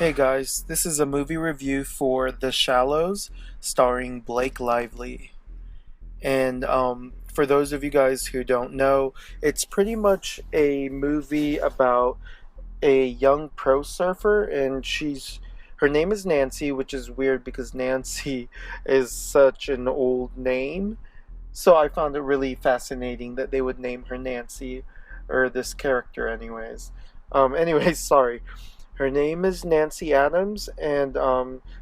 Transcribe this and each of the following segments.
Hey guys, this is a movie review for The Shallows, starring Blake Lively. And for those of you guys who don't know, it's pretty much a movie about a young pro surfer, and her name is Nancy, which is weird because Nancy is such an old name. So I found it really fascinating that they would name her Nancy, or this character, anyways. Anyways, sorry. Her name is Nancy Adams, and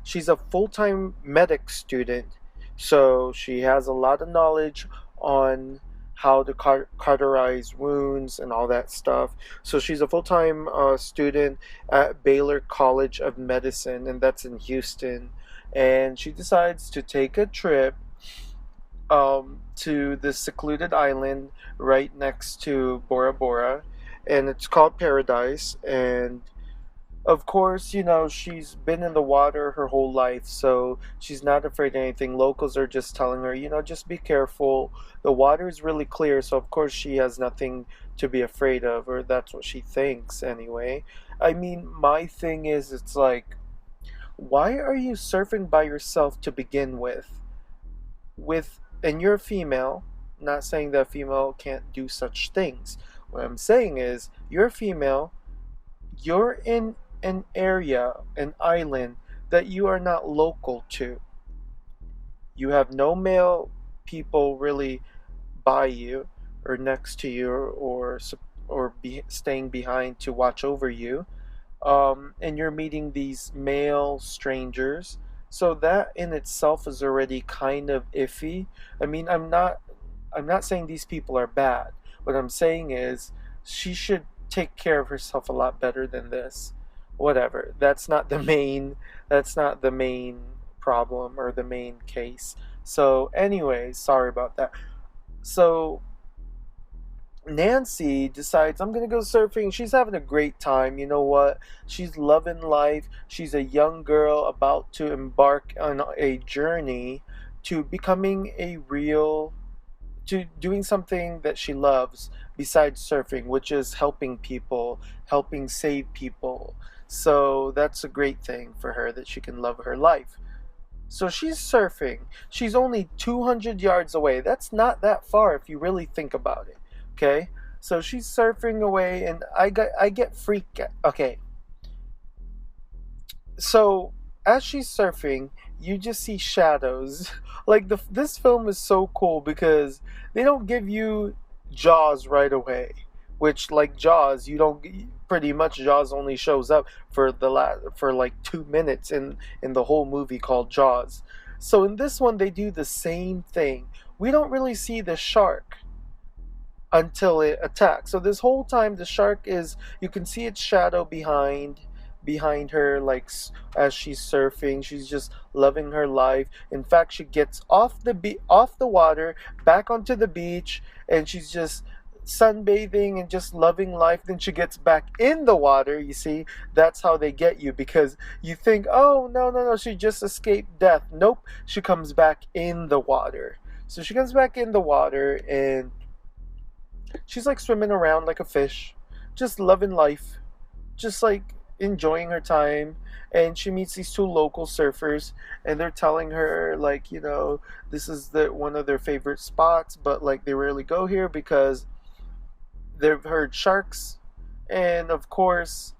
she's a full time medic student. So she has a lot of knowledge on how to cauterize wounds and all that stuff. So she's a full time student at Baylor College of Medicine, and that's in Houston. And she decides to take a trip to this secluded island right next to Bora Bora, and it's called Paradise. And of course, she's been in the water her whole life, so she's not afraid of anything. Locals are just telling her, just be careful. The water is really clear, so of course she has nothing to be afraid of, or that's what she thinks anyway. I mean, my thing is, it's like, why are you surfing by yourself to begin with? And you're a female, not saying that a female can't do such things. What I'm saying is, you're a female, you're in an area, an island that you are not local to. You have no male people really by you or next to you or staying behind to watch over you. And you're meeting these male strangers. So that in itself is already kind of iffy. I mean, I'm not saying these people are bad. What I'm saying is she should take care of herself a lot better than this. Whatever. That's not the main problem or the main case. So anyway, sorry about that. So Nancy decides, I'm gonna go surfing. She's having a great time. You know what? She's loving life. She's a young girl about to embark on a journey to becoming a real to doing something that she loves besides surfing, which is helping people, helping save people. So that's a great thing for her, that she can love her life. So she's surfing. She's only 200 yards away. That's not that far if you really think about it. Okay? So she's surfing away, and I get freaked. Okay. So as she's surfing, you just see shadows. Like, this film is so cool because they don't give you Jaws right away, which, like Jaws, you don't pretty much. Jaws only shows up for like 2 minutes in the whole movie called Jaws. So in this one, they do the same thing. We don't really see the shark until it attacks. So this whole time, the shark is, you can see its shadow behind her, like, as she's surfing. She's just loving her life. In fact, she gets off the water, back onto the beach, and she's just sunbathing and just loving life. Then she gets back in the water. You see, that's how they get you, because you think, oh, no, no, no, she just escaped death. Nope, she comes back in the water. So she comes back in the water, and she's like swimming around like a fish, just loving life, just like enjoying her time. And she meets these two local surfers, and they're telling her, like, this is one of their favorite spots, but like they rarely go here because they've heard sharks. And of course,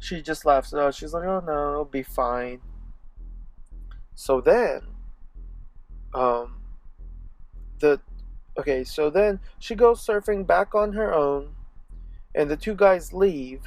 she just laughs it out. She's like, oh no, it'll be fine. So then, um the okay, so then she goes surfing back on her own, and the two guys leave.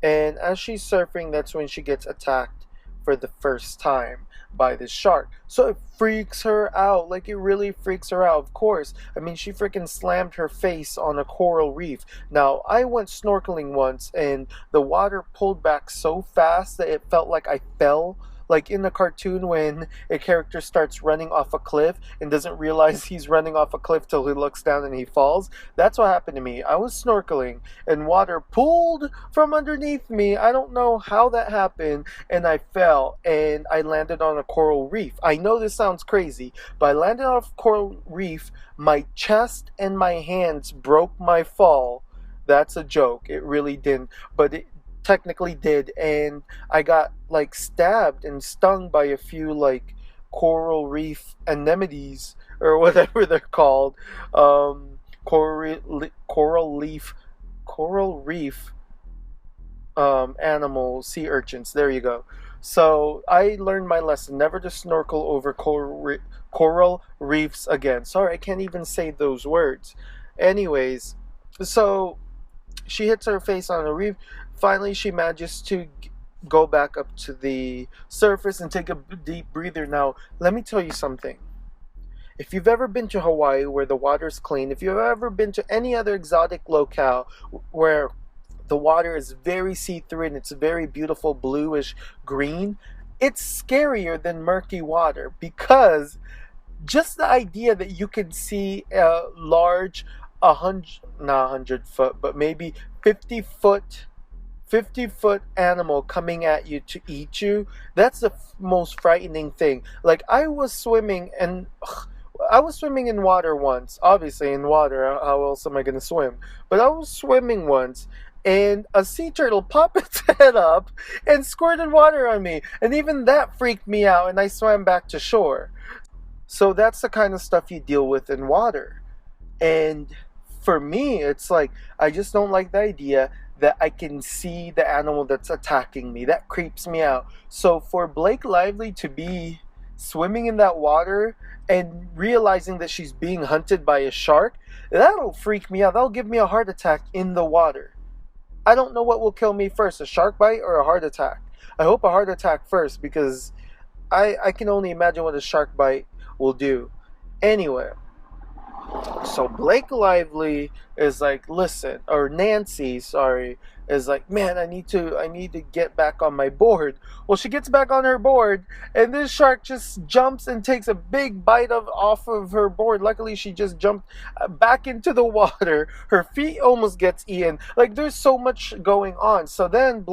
And as she's surfing, that's when she gets attacked for the first time by this shark. So it freaks her out. Like, it really freaks her out, of course. I mean, she freaking slammed her face on a coral reef. Now, I went snorkeling once, and the water pulled back so fast that it felt like I fell. Like in the cartoon, when a character starts running off a cliff and doesn't realize he's running off a cliff till he looks down and he falls. That's what happened to me. I was snorkeling and water pulled from underneath me. I don't know how that happened, and I fell and I landed on a coral reef. I know this sounds crazy, but I landed on a coral reef. My chest and my hands broke my fall. That's a joke. It really didn't. But technically did, and I got like stabbed and stung by a few like coral reef anemones or whatever they're called. Coral leaf, coral reef animal sea urchins. There you go. So I learned my lesson: never to snorkel over coral reefs again. Sorry, I can't even say those words. Anyways, so she hits her face on a reef. Finally, she manages to go back up to the surface and take a deep breather. Now, let me tell you something. If you've ever been to Hawaii where the water's clean, if you've ever been to any other exotic locale where the water is very see-through and it's very beautiful bluish green, it's scarier than murky water, because just the idea that you can see a large, a hundred, not 100 foot, but maybe 50 foot animal coming at you to eat you, that's the most frightening thing. Like, I was swimming in water once. Obviously, in water, how else am I going to swim? But I was swimming once, and a sea turtle popped its head up and squirted water on me. And even that freaked me out, and I swam back to shore. So that's the kind of stuff you deal with in water. And for me, it's like, I just don't like the idea that I can see the animal that's attacking me. That creeps me out. So for Blake Lively to be swimming in that water and realizing that she's being hunted by a shark, that'll freak me out. That'll give me a heart attack in the water. I don't know what will kill me first, a shark bite or a heart attack. I hope a heart attack first, because I can only imagine what a shark bite will do. Anyway, so Blake Lively is like, listen, or Nancy, sorry, is like, man, I need to get back on my board. Well, she gets back on her board, and this shark just jumps and takes a big bite off of her board. Luckily, she just jumped back into the water. Her feet almost gets eaten. Like, there's so much going on. So then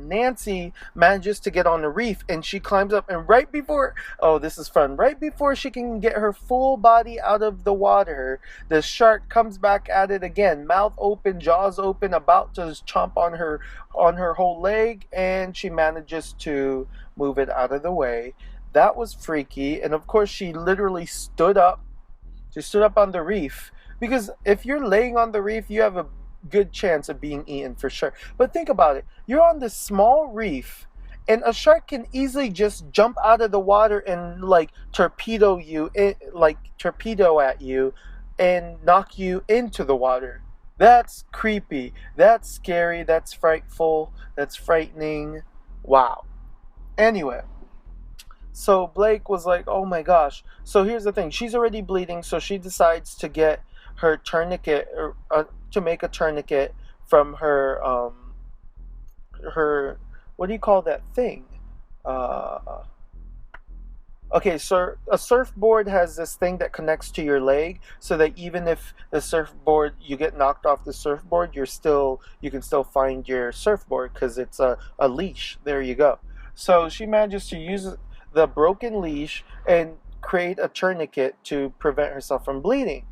Nancy manages to get on the reef, and she climbs up, and right before, oh, this is fun, right before she can get her full body out of the water, the shark comes back at it again, mouth open, jaws open, about to chomp on her whole leg, and she manages to move it out of the way. That was freaky. And of course, she literally stood up. She stood up on the reef, because if you're laying on the reef, you have a good chance of being eaten for sure. But think about it. You're on this small reef, and a shark can easily just jump out of the water and like torpedo at you and knock you into the water. That's creepy. That's scary. That's frightful. That's frightening. Wow. Anyway, so Blake was like, oh my gosh. So here's the thing. She's already bleeding, so she decides to get her tourniquet, to make a tourniquet from her what do you call that thing? Okay, so a surfboard has this thing that connects to your leg, so that even if you get knocked off the surfboard, you can still find your surfboard, because it's a leash. There you go. So she manages to use the broken leash and create a tourniquet to prevent herself from bleeding.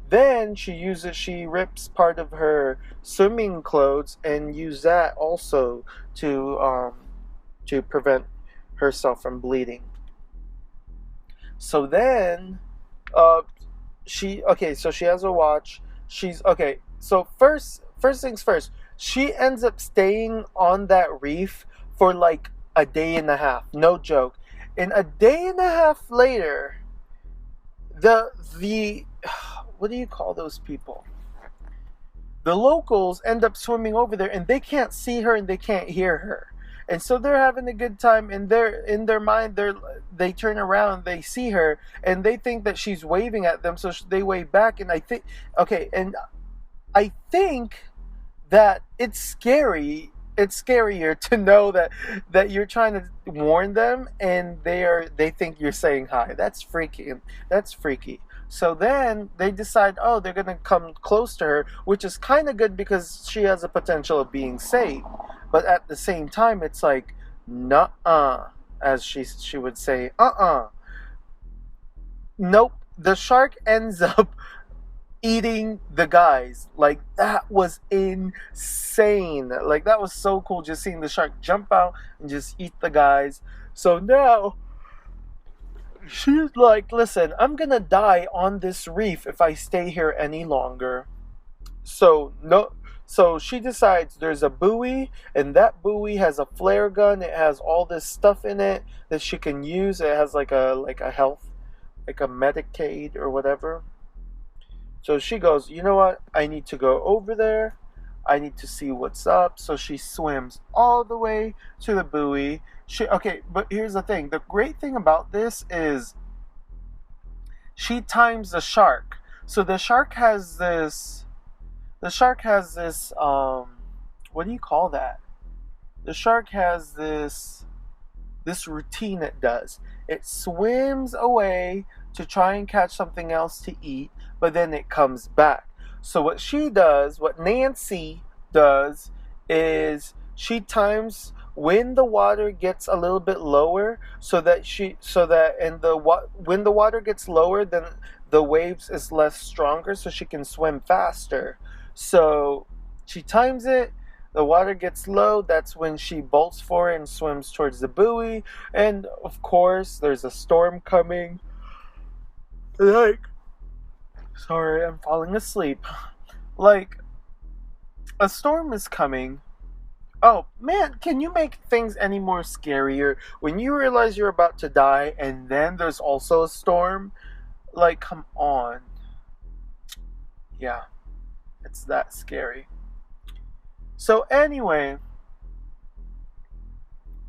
Then she rips part of her swimming clothes and use that also to prevent herself from bleeding. So then, so she has a watch. So first things first, she ends up staying on that reef for like a day and a half. No joke. And a day and a half later, the what do you call those people? The locals end up swimming over there, and they can't see her and they can't hear her. And so they're having a good time, and in their mind, they turn around, they see her, and they think that she's waving at them, so they wave back. And I think that it's scary. It's scarier to know that you're trying to warn them, and they think you're saying hi. That's freaky. That's freaky. So then they decide, oh, they're gonna come close to her, which is kind of good because she has a potential of being saved. But at the same time, it's like, nuh-uh, as she would say, uh-uh. Nope. The shark ends up eating the guys. Like, that was insane. Like, that was so cool just seeing the shark jump out and just eat the guys. So now she's like, listen, I'm gonna die on this reef if I stay here any longer. So no, so she decides there's a buoy, and that buoy has a flare gun. It has all this stuff in it that she can use. It has like a health, like a Medicaid or whatever. So she goes, you know what? I need to go over there. I need to see what's up. So she swims all the way to the buoy. Okay, but here's the thing. The great thing about this is she times the shark. So the shark has this. The shark has this. What do you call that? The shark has this routine it does. It swims away to try and catch something else to eat, but then it comes back. So what she does, what Nancy does, is she times when the water gets a little bit lower, when the water gets lower, then the waves is less stronger, so she can swim faster. So she times it. The water gets low, that's when she bolts for it and swims towards the buoy. And of course, there's a storm coming. Like, sorry, I'm falling asleep. Like, a storm is coming. Oh, man, can you make things any more scarier? When you realize you're about to die and then there's also a storm? Like, come on. Yeah, it's that scary. So anyway,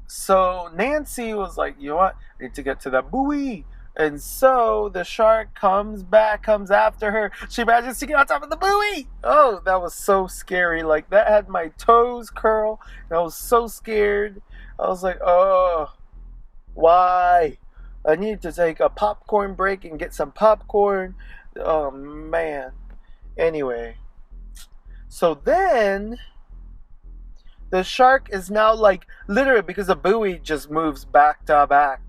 so Nancy was like, you know what? I need to get to the buoy. And so the shark comes after her. She manages to get on top of the buoy. Oh, that was so scary. Like, that had my toes curl. And I was so scared. I was like, oh, why? I need to take a popcorn break and get some popcorn. Oh, man. Anyway. So then the shark is now, like, literally, because the buoy just moves back to back,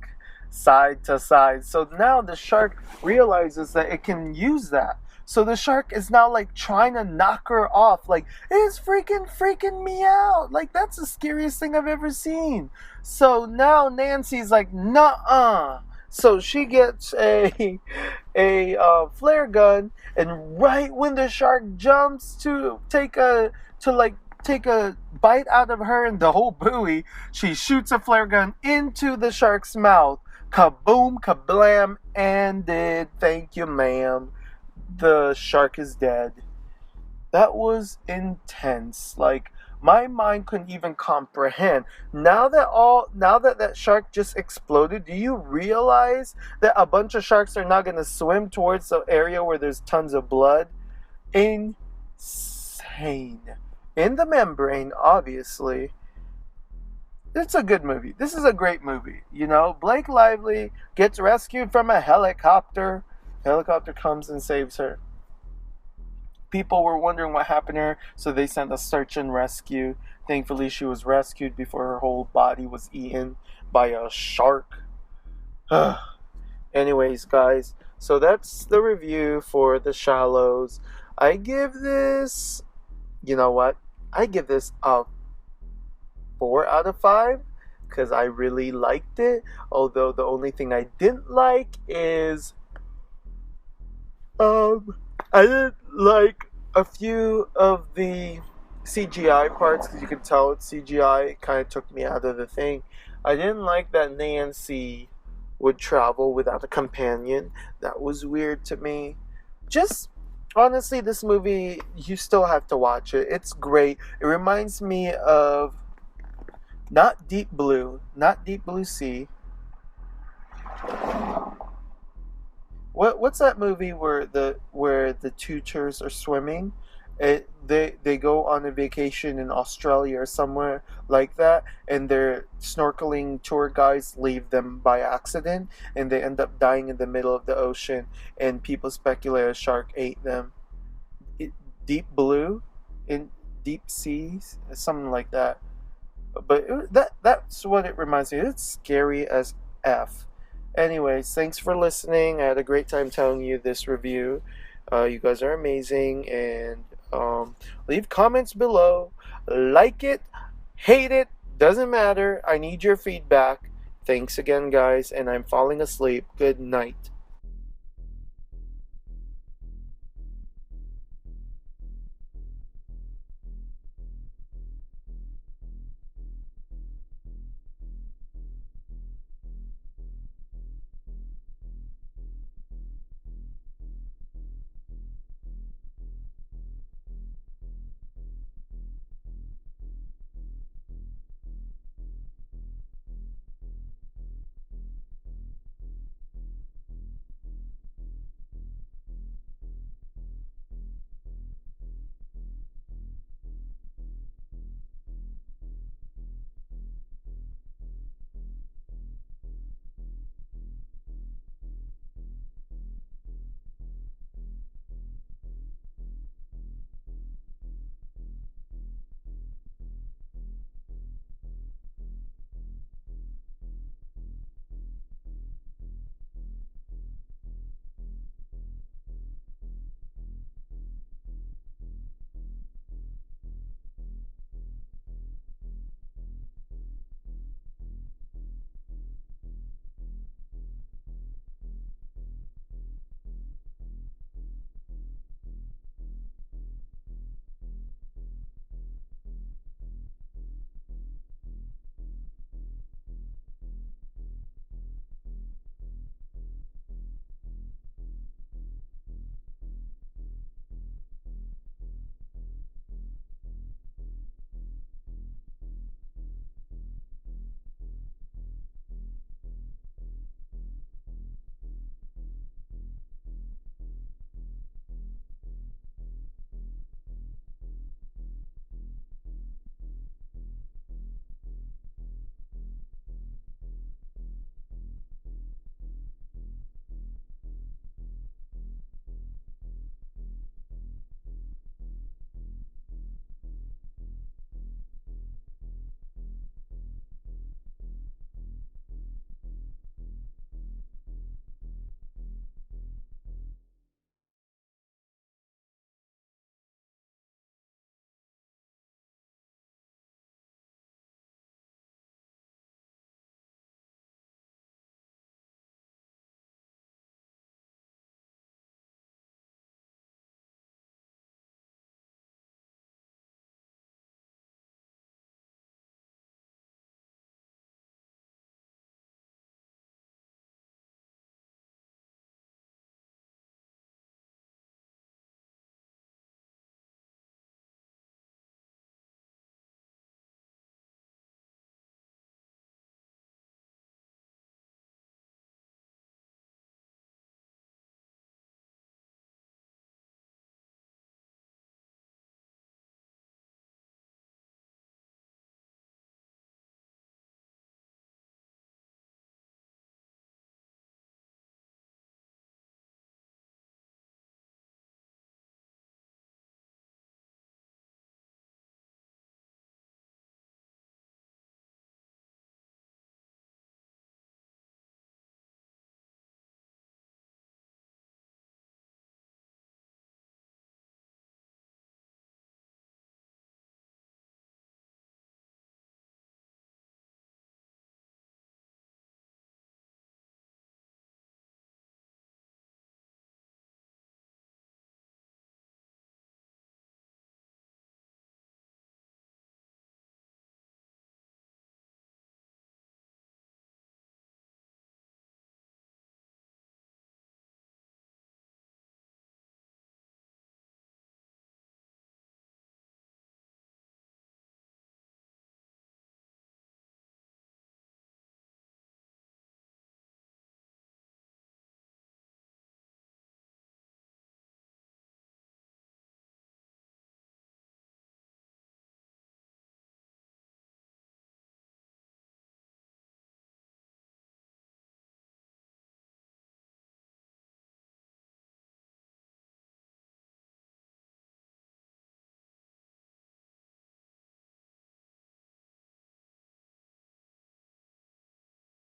side to side. So now the shark realizes that it can use that. So the shark is now, like, trying to knock her off. Like, it's freaking me out. Like, that's the scariest thing I've ever seen. So now Nancy's like, nuh-uh. So she gets a flare gun, and right when the shark jumps to take a bite out of her and the whole buoy, she shoots a flare gun into the shark's mouth. Kaboom, kablam, ended. Thank you, ma'am. The shark is dead. That was intense. Like, my mind couldn't even comprehend. Now that shark just exploded, do you realize that a bunch of sharks are now going to swim towards the area where there's tons of blood? Insane. In the membrane, obviously. It's a good movie. This is a great movie. You know, Blake Lively gets rescued from a helicopter. Helicopter comes and saves her. People were wondering what happened to her, so they sent a search and rescue. Thankfully, she was rescued before her whole body was eaten by a shark. Anyways, guys, so that's the review for The Shallows. I give this, you know what? I give this a 4 out of 5 because I really liked it. Although the only thing I didn't like is I didn't like a few of the CGI parts because you can tell it's CGI. It kind of took me out of the thing. I didn't like that Nancy would travel without a companion. That was weird to me. Just honestly, this movie, you still have to watch it. It's great. It reminds me of not Deep Blue Sea. What's that movie where the tutors are swimming? They go on a vacation in Australia or somewhere like that, and their snorkeling tour guides leave them by accident, and they end up dying in the middle of the ocean, and people speculate a shark ate them. Deep Blue, in Deep Seas, something like that. But that's what it reminds me of. It's scary as F. Anyways, thanks for listening. I had a great time telling you this review. You guys are amazing, and leave comments below. Like it, hate it, doesn't matter. I need your feedback. Thanks again, guys, and I'm falling asleep. Good night.